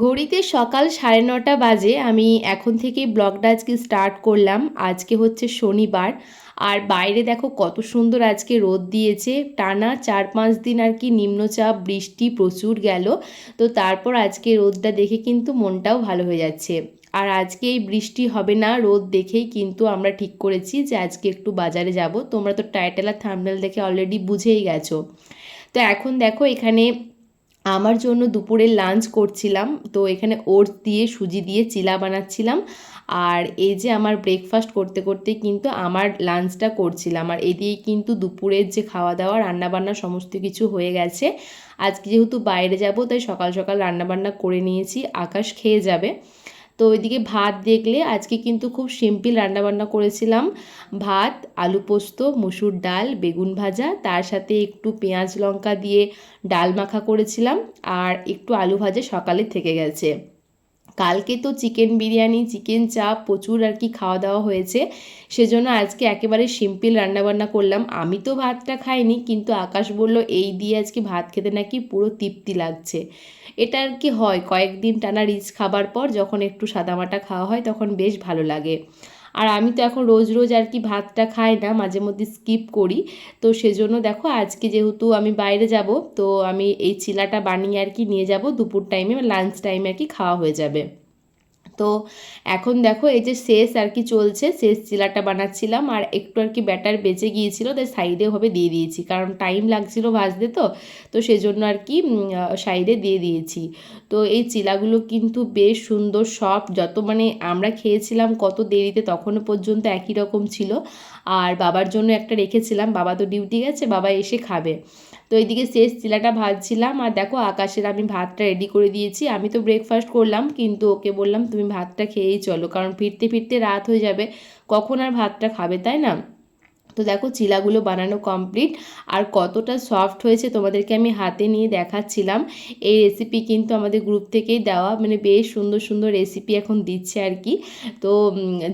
ঘড়িতে সকাল ৯:৩০ বাজে। আমি এখন থেকেই ব্লগটা আজকে স্টার্ট করলাম। আজকে হচ্ছে শনিবার। আর বাইরে দেখো কত সুন্দর আজকে রোদ দিয়েছে। টানা ৪-৫ দিন আর কি নিম্নচাপ, বৃষ্টি প্রচুর গেল। তো তারপর আজকে রোদটা দেখে কিন্তু মনটাও ভালো হয়ে যাচ্ছে। আর আজকে এই বৃষ্টি হবে না রোদ দেখেই কিন্তু আমরা ঠিক করেছি যে আজকে একটু বাজারে যাব। তোমরা তো টাইটেল আর থাম্বনেল দেখে অলরেডি বুঝেই গেছো। তো এখন দেখো এখানে আমার জন্য দুপুরের লাঞ্চ করছিলাম। তো এখানে ওটস দিয়ে সুজি দিয়ে চিলা বানাচ্ছিলাম। আর এই যে আমার ব্রেকফাস্ট করতে করতে কিন্তু আমার লাঞ্চটা করছিলাম। আর এদিকে কিন্তু দুপুরের যে খাওয়া দাওয়া রান্নাবান্না সমস্ত কিছু হয়ে গেছে। আজকে যেহেতু বাইরে যাব তাই সকাল সকাল রান্নাবান্না করে নিয়েছি, আকাশ খেয়ে যাবে। তো ওইদিকে ভাত দেখলে আজকে কিন্তু খুব সিম্পল রান্নাবান্না করেছিলাম। ভাত, আলু পোস্ত, মসুর ডাল, বেগুন ভাজা, তার সাথে একটু পেঁয়াজ লঙ্কা দিয়ে ডাল মাখা করেছিলাম। আর একটু আলু ভাজা সকালে থেকে গেছে। কালকে তো চিকেন বিরিয়ানি, চিকেন চাপ প্রচুর আর কি খাওয়া দাওয়া হয়েছে। সেজন্য আজকে একেবারে সিম্পল রান্নাবান্না করলাম। আমি তো ভাতটা খাইনি, কিন্তু আকাশ বলল এই দিয়ে আজকে ভাত খেতে নাকি পুরো তৃপ্তি লাগছে। এটা আর কি হয় কয়েকদিন টানা রিচ খাবার পর যখন একটু সাদামাটা খাওয়া হয় তখন বেশ ভালো লাগে। আর আমি তো এখন রোজ রোজ আর কি ভাতটা খাই না, মাঝে মধ্যে স্কিপ করি। তো সেজন্য দেখো আজকে যেহেতু আমি বাইরে যাব, তো আমি এই চিলাটা বানিয়ে আর কি নিয়ে যাব দুপুর টাইমে, লাঞ্চ টাইমে আর কি খাওয়া হয়ে যাবে। তো এখন দেখো এই যে শেষ আর কি চলছে, শেষ চিলাটা বানাচ্ছিলাম। আর একটু আর কি ব্যাটার বেঁচে গিয়েছিল, তাই সাইডে ভাবে দিয়ে দিয়েছি, কারণ টাইম লাগছিল ভাজতে। তো সেজন্য আর কি সাইডে দিয়ে দিয়েছি। তো এই চিলাগুলো কিন্তু বেশ সুন্দর সফট, যত মানে আমরা খেয়েছিলাম কত দেরিতে তখনও পর্যন্ত একই রকম ছিল। আর বাবার জন্য একটা রেখেছিলাম, বাবা তো ডিউটি গেছে, বাবা এসে খাবে। তো এইদিকে শেষ চিলাটা ভাজছিলাম। আর দেখো আকাশের আমি ভাতটা রেডি করে দিয়েছি। আমি তো ব্রেকফাস্ট করলাম, কিন্তু ওকে বললাম তুমি ভাতটা খেয়েই চলো, কারণ ফিরতে ফিরতে রাত হয়ে যাবে, কখন আর ভাতটা খাবে, তাই না? তো দেখো চিলাগুলো বানানো কমপ্লিট। আর কতটা সফট হয়েছে তোমাদেরকে আমি হাতে নিয়ে দেখাচ্ছিলাম। এই রেসিপি কিন্তু আমাদের গ্রুপ থেকেই দেওয়া, মানে বেশ সুন্দর সুন্দর রেসিপি এখন দিচ্ছে আর কি। তো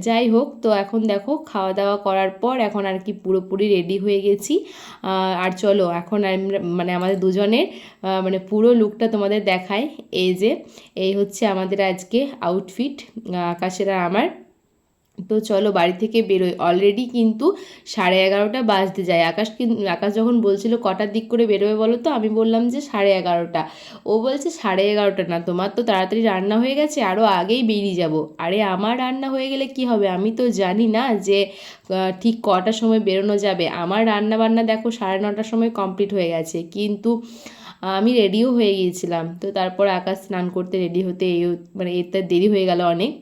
যাই হোক, তো এখন দেখো খাওয়া দাওয়া করার পর এখন আর কি পুরোপুরি রেডি হয়ে গেছি। আর চলো এখন মানে আমাদের দুজনের মানে পুরো লুকটা তোমাদের দেখাই। এই যে এই হচ্ছে আমাদের আজকে আউটফিট, আকাশের আর আমার। তো চলো বাড়ি থেকে বেরোই। অলরেডি কিন্তু 11:30 বাজতে যায়। আকাশ যখন বলছিল কটার দিক করে বেরোবে বলো তো, আমি বললাম যে 11:30। ও বলছে 11:30 না, তোমার তো তাড়াতাড়ি রান্না হয়ে গেছে, আরও আগেই বেরিয়ে যাব। আরে আমার রান্না হয়ে গেলে কি হবে, আমি তো জানি না যে ঠিক কটার সময় বেরোনো যাবে। আমার রান্না বান্না দেখো 9:30টার সময় কমপ্লিট হয়ে গেছে, কিন্তু আমি রেডিও হয়ে গিয়েছিলাম। তো তারপর আকাশ স্নান করতে রেডি হতে মানে এতে দেরি হয়ে গেল অনেক।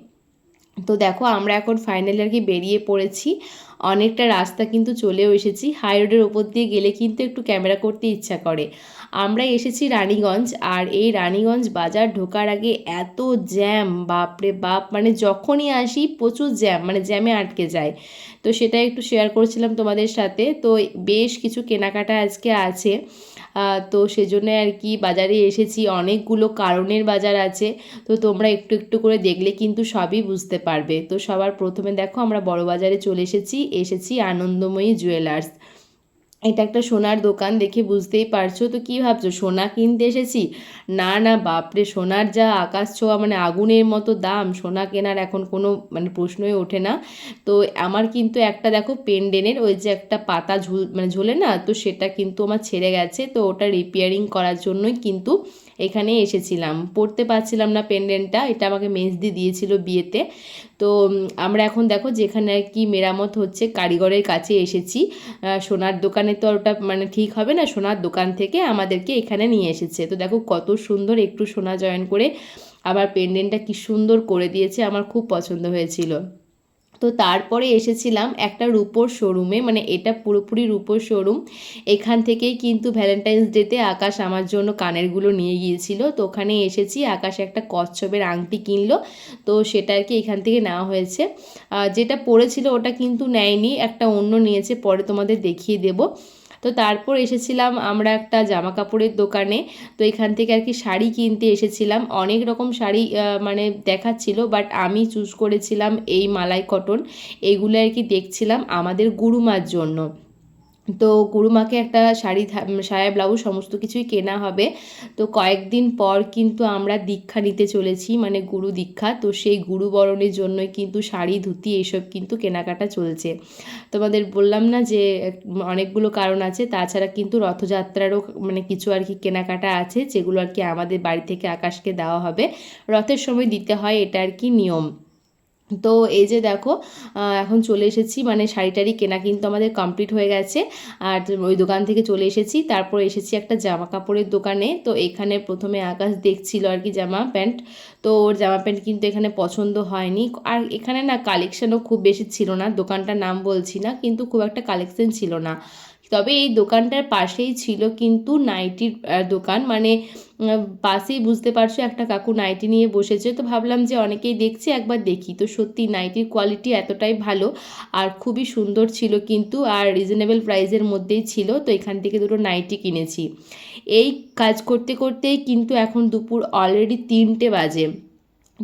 তো দেখো আমরা এখন ফাইনালি আর কি বেরিয়ে পড়েছি। অনেকটা রাস্তা কিন্তু চলেও এসেছি। হাই রোডের ওপর দিয়ে গেলে কিন্তু একটু ক্যামেরা করতে ইচ্ছা করে। আমরা এসেছি রানীগঞ্জ। আর এই রানীগঞ্জ বাজার ঢোকার আগে এত জ্যাম, বাপরে বাপ, মানে যখনই আসি প্রচুর জ্যাম, মানে জ্যামে আটকে যায়। তো সেটা একটু শেয়ার করছিলাম তোমাদের সাথে। তো বেশ কিছু কেনাকাটা আজকে আছে। তো সেজন্য আর কি বাজারে এসেছি, অনেকগুলো কারণের বাজার আছে। তো তোমরা একটু একটু করে দেখলে কিন্তু সবই বুঝতে পারবে। তো সবার প্রথমে দেখো আমরা বড় বাজারে চলে এসেছি আনন্দময়ী জুয়েলার্স। এটা একটা সোনার দোকান, দেখে বুঝতেই পারছো। তো কী ভাবছো সোনা কিনতে এসেছি? না না, বাপরে সোনার যা আকাশ ছোঁয়া, মানে আগুনের মতো দাম, সোনা কেনার এখন কোনো মানে প্রশ্নই ওঠে না। তো আমার কিন্তু একটা দেখো পেন্ডেন্টের ওই যে একটা পাতা মানে ঝোলে না, তো সেটা কিন্তু আমার ছেড়ে গেছে। তো ওটা রিপেয়ারিং করার জন্যই কিন্তু এখানে এসেছিলাম। পরতে পারছিলাম না পেন্ডেন্টটা, এটা আমাকে মেজদি দিয়েছিল বিয়েতে। তো আমরা এখন দেখো যেখানে আর কি মেরামত হচ্ছে কারিগরের কাছে এসেছি। সোনার দোকানে তো আর ওটা মানে ঠিক হবে না, সোনার দোকান থেকে আমাদেরকে এখানে নিয়ে এসেছে। তো দেখো কত সুন্দর একটু সোনা জয়েন করে আবার পেন্ডেন্টটা কি সুন্দর করে দিয়েছে, আমার খুব পছন্দ হয়েছিল। তো তারপরে এসেছিলাম একটা রূপোর শোরুমে, মানে এটা পুরোপুরি রূপোর শোরুম। এখান থেকেই কিন্তু ভ্যালেন্টাইন্স ডেতে আকাশ আমার জন্য কানেরগুলো নিয়ে গিয়েছিল। তো ওখানে এসেছি, আকাশ একটা কচ্ছপের আংটি কিনলো। তো সেটা আর কি এখান থেকে নেওয়া হয়েছে। যেটা পড়েছিল ওটা কিন্তু নেয়নি, একটা অন্য নিয়েছে, পরে তোমাদের দেখিয়ে দেবো। তো তারপর এসেছিলাম আমরা একটা জামা কাপড়ের দোকানে। তো এখান থেকে আর কি শাড়ি কিনতে এসেছিলাম। অনেক রকম শাড়ি মানে দেখাচ্ছিল, বাট আমি চুজ করেছিলাম এই মালাই কটন। এইগুলো আর কি দেখছিলাম আমাদের গুরুমার জন্য। তো গুরুমাকে একটা শাড়ি সায়া ব্লাউজ সমস্ত কিছুই কেনা হবে। তো কয়েকদিন পর কিন্তু আমরা দীক্ষা নিতে চলেছি, মানে গুরু দীক্ষা। তো সেই গুরুবরণের জন্যই কিন্তু শাড়ি ধুতি এইসব কিন্তু কেনাকাটা চলছে। তোমাদের বললাম না যে অনেকগুলো কারণ আছে, তাছাড়া কিন্তু রথযাত্রারও মানে কিছু আর কি কেনাকাটা আছে, যেগুলো আর কি আমাদের বাড়ি থেকে আকাশকে দেওয়া হবে। রথের সময় দিতে হয়, এটা আর কি নিয়ম। তো এই যে দেখো এখন চলে এসেছি, মানে শাড়ি টাড়ি কেনা কিন্তু আমাদের কমপ্লিট হয়ে গেছে। আর ওই দোকান থেকে চলে এসেছি, তারপর এসেছি একটা জামা কাপড়ের দোকানে। তো এখানে প্রথমে আকাশ দেখছিল আর কি জামা প্যান্ট। তো ওর জামা প্যান্ট কিন্তু এখানে পছন্দ হয়নি। আর এখানে না কালেকশানও খুব বেশি ছিল না, দোকানটার নাম বলছি না, কিন্তু খুব একটা কালেকশন ছিল না। তবে এই দোকানটার পাশেই ছিল কিন্তু নাইটির দোকান, মানে পাশেই বুঝতে পারছো একটা কাকু নাইটি নিয়ে বসেছে। তো ভাবলাম যে অনেকেই দেখছে, একবার দেখি। তো সত্যি নাইটির কোয়ালিটি এতটাই ভালো আর খুবই সুন্দর ছিল কিন্তু, আর রিজনেবল প্রাইসের মধ্যেই ছিল। তো এখান থেকে দুটো নাইটি কিনেছি। এই কাজ করতে করতেই কিন্তু এখন দুপুর অলরেডি 3টে বাজে।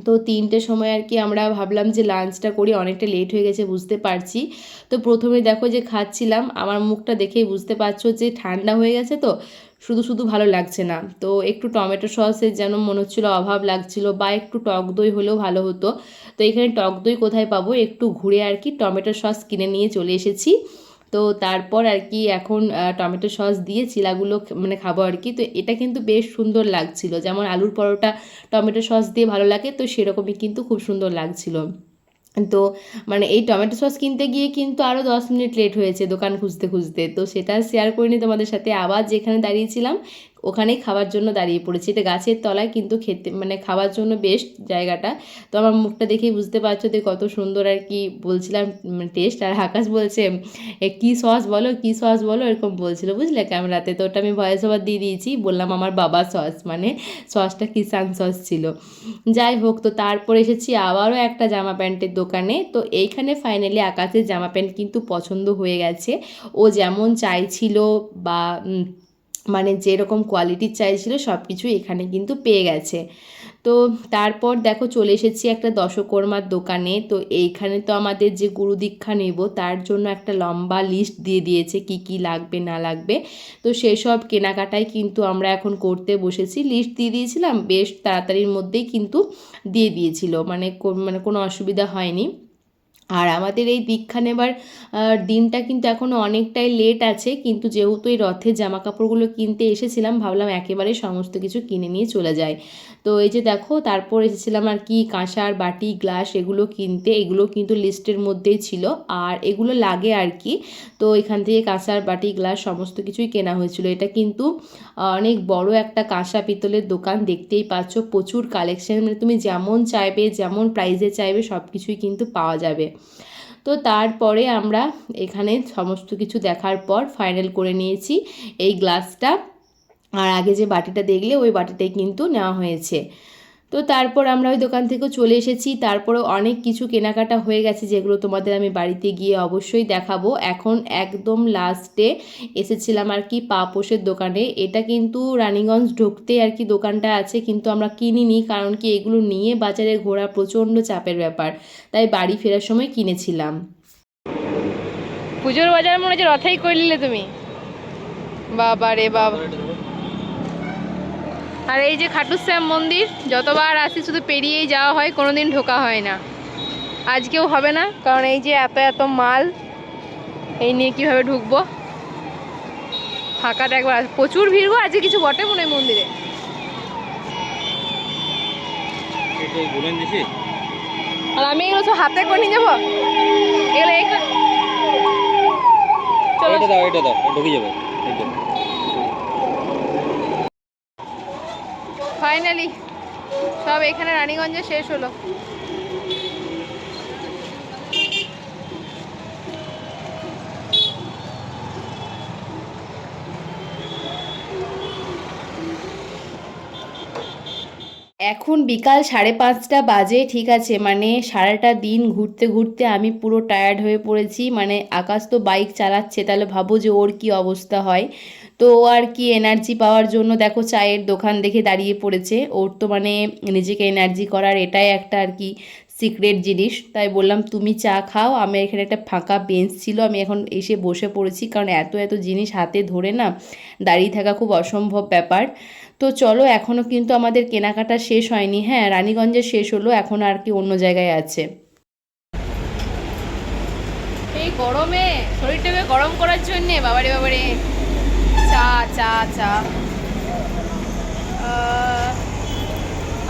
তো 3টের সময় আর কি আমরা ভাবলাম যে লাঞ্চটা করি, অনেকটা লেট হয়ে গেছে বুঝতে পারছি। তো প্রথমে দেখো যে খাচ্ছিলাম, আমার মুখটা দেখেই বুঝতে পারছো যে ঠান্ডা হয়ে গেছে, তো শুধু শুধু ভালো লাগছে না। তো একটু টমেটো সসের যেন মনে হচ্ছিলো অভাব লাগছিল, বা একটু টক দই হলেও ভালো হতো। তো এখানে টক দই কোথায় পাবো, একটু ঘুরে আর কি টমেটো সস কিনে নিয়ে চলে এসেছি। তো তারপর আর কি এখন টমেটো সস দিয়ে চিলাগুলো মানে খাবো আর কি। তো এটা কিন্তু বেশ সুন্দর লাগছিল, যেমন আলুর পরোটা টমেটো সস দিয়ে ভালো লাগে, তো সেরকমই কিন্তু খুব সুন্দর লাগছিল। তো মানে এই টমেটো সস কিনতে গিয়ে কিন্তু আরও 10 মিনিট লেট হয়েছে দোকান খুঁজতে খুঁজতে। তো সেটা শেয়ার করিনি তোমাদের সাথে। আবার যেখানে দাঁড়িয়েছিলাম ওখানেই খাওয়ার জন্য দাঁড়িয়ে পড়েছি। এটা গাছের তলায়, কিন্তু খেতে মানে খাওয়ার জন্য বেস্ট জায়গাটা। তো আমার মুখটা দেখেই বুঝতে পারছো যে কত সুন্দর আর কি বলছিলাম টেস্ট। আর আকাশ বলছে কী সস বলো, কী সস বলো, এরকম বলছিল বুঝলে ক্যামেরাতে। তো ওটা আমি ভয়েস ওভার দিয়ে দিয়েছি, বললাম আমার বাবা সস, মানে সসটা কিষান সস ছিল। যাই হোক, তো তারপর এসেছি আবারও একটা জামা প্যান্টের দোকানে। তো এইখানে ফাইনালি আকাশের জামা প্যান্ট কিন্তু পছন্দ হয়ে গেছে। ও যেমন চাইছিল বা মানে যেরকম কোয়ালিটির চাইছিল সব কিছুই এখানে কিন্তু পেয়ে গেছে। তো তারপর দেখো চলে এসেছি একটা দশকর্মার দোকানে। তো এইখানে তো আমাদের যে গুরু দীক্ষা নেব তার জন্য একটা লম্বা লিস্ট দিয়ে দিয়েছে কি কি লাগবে না লাগবে। তো সেসব কেনাকাটাই কিন্তু আমরা এখন করতে বসেছি। লিস্ট দিয়ে দিয়েছিলাম, বেশ তাড়াতাড়ির মধ্যেই কিন্তু দিয়ে দিয়েছিল, মানে মানে কোনো অসুবিধা হয়নি। আর আমাদের এই দীক্ষা নেবার দিনটা কিন্তু এখনও অনেকটাই লেট আছে, কিন্তু যেহেতু এই রথের জামা কাপড়গুলো কিনতে এসেছিলাম, ভাবলাম একেবারে সমস্ত কিছু কিনে নিয়ে চলে যাই। তো এই যে দেখো তারপর এসেছিলাম আর কি কাঁসার বাটি গ্লাস এগুলো কিনতে। এগুলো কিন্তু লিস্টের মধ্যেই ছিল, আর এগুলো লাগে আর কি। তো এখান থেকে কাঁসার বাটি গ্লাস সমস্ত কিছুই কেনা হয়েছিল। এটা কিন্তু অনেক বড় একটা কাঁসা পিতলের দোকান, দেখতেই পাচ্ছ প্রচুর কালেকশন, মানে তুমি যেমন চাইবে যেমন প্রাইসে চাইবে সব কিছুই কিন্তু পাওয়া যাবে। তো তারপরে আমরা এখানে সমস্ত কিছু দেখার পর ফাইনাল করে নিয়েছি এই গ্লাসটা। আর আগে যে বাটিটা দেখলে ওই বাটিটাই কিন্তু নেওয়া হয়েছে। তো তারপর আমরা ওই দোকান থেকেও চলে এসেছি। তারপরেও অনেক কিছু কেনাকাটা হয়ে গেছে, যেগুলো তোমাদের আমি বাড়িতে গিয়ে অবশ্যই দেখাবো। এখন একদম লাস্টে এসেছিলাম আর কি পাপোশের দোকানে। এটা কিন্তু রানীগঞ্জ ঢুকতে আর কি দোকানটা আছে, কিন্তু আমরা কিনিনি, কারণ কি এগুলো নিয়ে বাজারে ঘোরা প্রচণ্ড চাপের ব্যাপার, তাই বাড়ি ফেরার সময় কিনেছিলাম। পুজোর বাজার মনে হচ্ছে রথেই করলে তুমি, বাবা রে বাবা। আর এই যে খাটু শ্যাম মন্দির, যতবার আসি শুধু পেরিয়েই যাওয়া হয়, কোনোদিন ঢোকা হয় না। আজকেও হবে না, কারণ এই যে এত এত মাল, এই নিয়ে কীভাবে ঢুকবো। ফাঁকাটা একবার প্রচুর ভিড় গো, আজকে কিছু বটে মনে হয় মন্দিরে। আর আমি এগুলো সব হাতে করে নিয়ে যাবো, এগুলো চলো দাও, এটা দাও, ঢুকে যাবে। ফাইনালি সব এখানে রানীগঞ্জে শেষ হলো। এখন বিকাল 5:30 বাজে, ঠিক আছে, মানে সারাটা দিন ঘুরতে ঘুরতে আমি পুরো টায়ার্ড হয়ে পড়েছি। মানে আকাশ তো বাইক চালাচ্ছে, তাহলে ভাবো যে ওর কি অবস্থা হয়। তো ও আর কি এনার্জি পাওয়ার জন্য দেখো চায়ের দোকান দেখে দাঁড়িয়ে পড়েছে। ওর তো মানে নিজেকে এনার্জি করার এটাই একটা আর কি সিক্রেট জিনিস। তাই বললাম তুমি চা খাও, আমি এখানে একটা ফাঁকা বেঞ্চ ছিল, আমি এখন এসে বসে পড়েছি, কারণ এত এত জিনিস হাতে ধরে না দাঁড়িয়ে থাকা খুব অসম্ভব ব্যাপার। তো চলো, এখনও কিন্তু আমাদের কেনাকাটা শেষ হয়নি। হ্যাঁ, রানীগঞ্জে শেষ হলো, এখন আর কি অন্য জায়গায় আছে। এই গরমে শরীরটাকে গরম করার জন্যে বাবারে বাবারে চা চা চা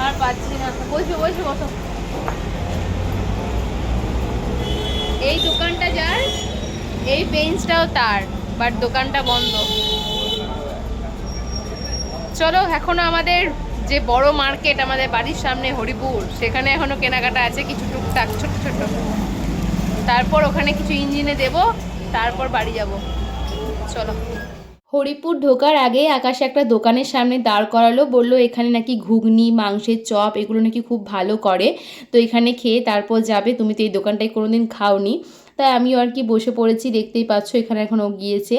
আর পাচ্ছি না। বসো বসো বসো। এই দোকানটা যার, এই বেঞ্চটাও তার, বাট দোকানটা বন্ধ। চলো, এখনো আমাদের যে বড় মার্কেট আমাদের বাড়ির সামনে হরিপুর, সেখানে এখনো কেনাকাটা আছে কিছু টুকটাক ছোট ছোট। তারপর ওখানে কিছু ইঞ্জিনে দেব, তারপর বাড়ি যাব। চলো। হরিপুর ঢোকার আগে আকাশ একটা দোকানের সামনে দাঁড় করালো, বললো এখানে নাকি ঘুগনি, মাংসের চপ এগুলো নাকি খুব ভালো করে, তো এখানে খেয়ে তারপর যাবে। তুমি তো এই দোকানটায় কোনোদিন খাওনি। তাই আমিও আর কি বসে পড়েছি, দেখতেই পাচ্ছ এখানে এখন ও গিয়েছে।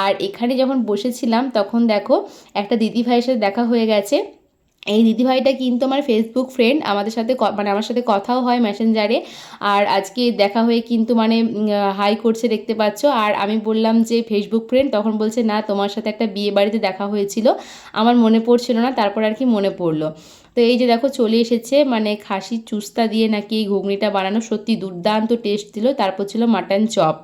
আর এখানে যখন বসেছিলাম তখন দেখো একটা দিদিভাইয়ের সাথে দেখা হয়ে গেছে। এই দিদিভাইটা কিন্তু আমার ফেসবুক ফ্রেন্ড, আমাদের সাথে মানে আমার সাথে কথাও হয় মেসেঞ্জারে। আর আজকে দেখা হয়ে কিন্তু মানে হাই করছে, দেখতে পাচ্ছ। আর আমি বললাম যে ফেসবুক ফ্রেন্ড, তখন বলছে না তোমার সাথে একটা বিয়ে বাড়িতে দেখা হয়েছিল, আমার মনে পড়ছিল না, তারপর আর কি মনে পড়লো। তো এই যে দেখো চলে এসেছে, মানে খাসির চুস্তা দিয়ে নাকি এই ঘুগনিটা বানানো, সত্যি দুর্দান্ত টেস্ট ছিল। তারপর ছিল মাটন চপ,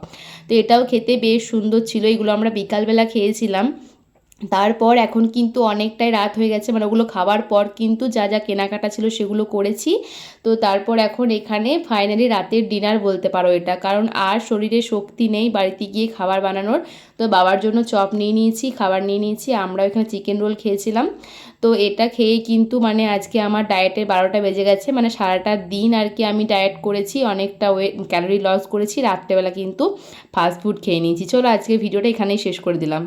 তো এটাও খেতে বেশ সুন্দর ছিল। এগুলো আমরা বিকালবেলা খেয়েছিলাম। তারপর এখন কিন্তু অনেকটাই রাত হয়ে গেছে, মানে ওগুলো খাওয়ার পর কিন্তু যা যা কেনাকাটা ছিল সেগুলো করেছি। তো তারপর এখন এখানে ফাইনালি রাতের ডিনার বলতে পারো এটা, কারণ আর শরীরে শক্তি নেই বাড়িতে গিয়ে খাবার বানানোর। তো বাবার জন্য চপ নিয়ে নিয়েছি, খাবার নিয়ে নিয়েছি, আমরা এখানে চিকেন রোল খেয়েছিলাম। তো এটা খেয়েই কিন্তু মানে আজকে আমার ডায়েটের 12টা বেজে গেছে, মানে সারাটা দিন আর কি আমি ডায়েট করেছি, অনেকটা ক্যালোরি লস করেছি, রাত্রেবেলা কিন্তু ফাস্ট ফুড খেয়ে নিয়েছি। চলো আজকে ভিডিওটা এখানেই শেষ করে দিলাম।